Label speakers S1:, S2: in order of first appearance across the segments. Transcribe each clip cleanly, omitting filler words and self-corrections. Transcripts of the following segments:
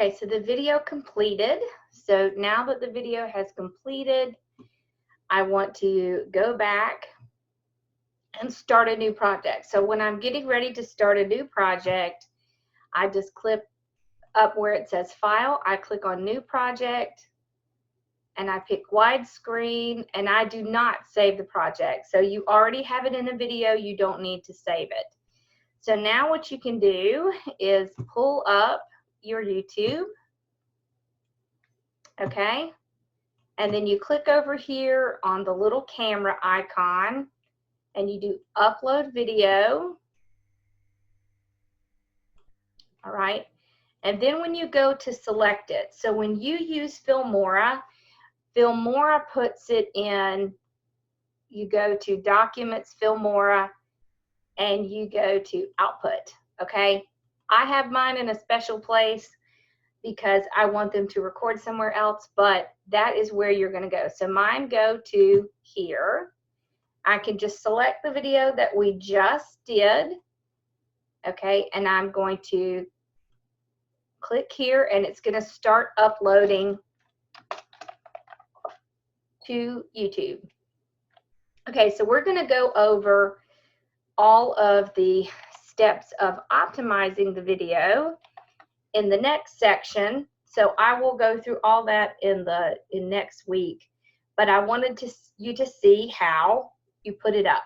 S1: Okay, so the video completed. So now that the video has completed, I want to go back and start a new project. So when I'm getting ready to start a new project, I just click up where it says File. I click on New Project, and I pick widescreen, and I do not save the project. So you already have it in a video. You don't need to save it. So now what you can do is pull up your YouTube, okay? And then you click over here on the little camera icon, and you do Upload Video. All right. And then when you go to select it, so when you use Filmora puts it in, you go to Documents, Filmora, and you go to Output, okay? I have mine in a special place because I want them to record somewhere else, but that is where you're gonna go. So mine go to here. I can just select the video that we just did, okay? And I'm going to click here, and it's gonna start uploading to YouTube. Okay, so we're gonna go over all of the steps of optimizing the video in the next section. So I will go through all that in next week, but I wanted you to see how you put it up.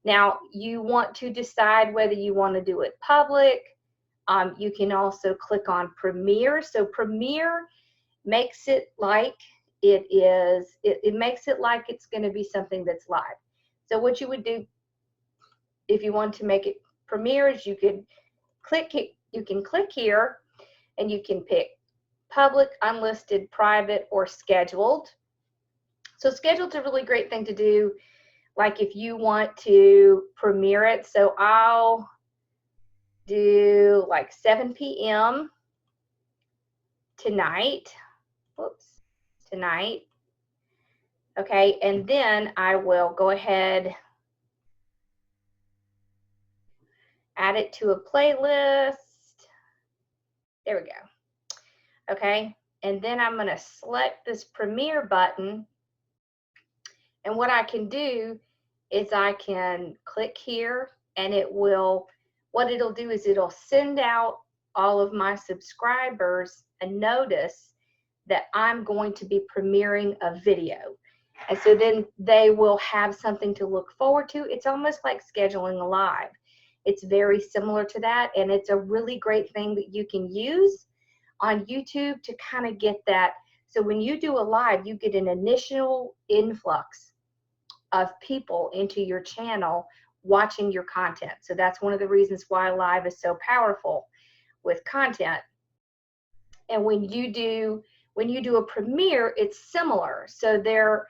S1: Now you want to decide whether you want to do it public. You can also click on Premiere. So Premiere makes it like it makes it like it's going to be something that's live. So what you would do if you want to make it Premiere is you can click here, and you can pick public, unlisted, private, or scheduled. So scheduled is a really great thing to do, like if you want to premiere it. So I'll do like 7 p.m. tonight. Whoops, tonight. Okay, and then I will go ahead, add it to a playlist. There we go. Okay, and then I'm going to select this Premiere button, and what I can do is I can click here, and what it'll do is it'll send out all of my subscribers a notice that I'm going to be premiering a video. And so then they will have something to look forward to. It's almost like scheduling a live. It's very similar to that, and it's a really great thing that you can use on YouTube to kind of get that. So when you do a live, you get an initial influx of people into your channel watching your content. So that's one of the reasons why live is so powerful with content. And when you do a premiere, it's similar. So they're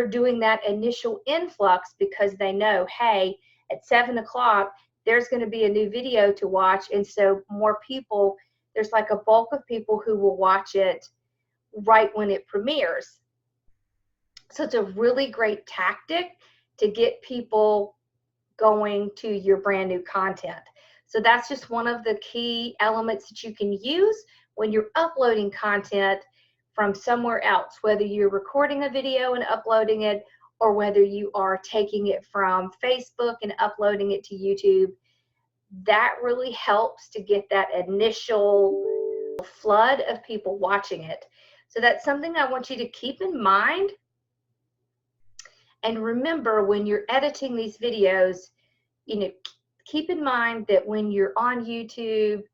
S1: doing that initial influx because they know, hey, at 7 o'clock, there's going to be a new video to watch. And so more people, there's like a bulk of people who will watch it right when it premieres. So it's a really great tactic to get people going to your brand new content. So that's just one of the key elements that you can use when you're uploading content from somewhere else, whether you're recording a video and uploading it, or whether you are taking it from Facebook and uploading it to YouTube. That really helps to get that initial flood of people watching it. So that's something I want you to keep in mind. And remember, when you're editing these videos, keep in mind that when you're on YouTube,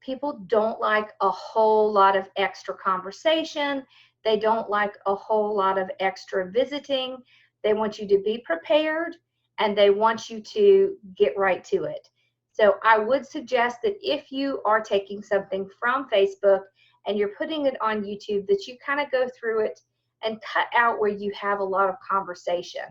S1: people don't like a whole lot of extra conversation. They don't like a whole lot of extra visiting. They want you to be prepared, and they want you to get right to it. So I would suggest that if you are taking something from Facebook and you're putting it on YouTube, that you kind of go through it and cut out where you have a lot of conversation.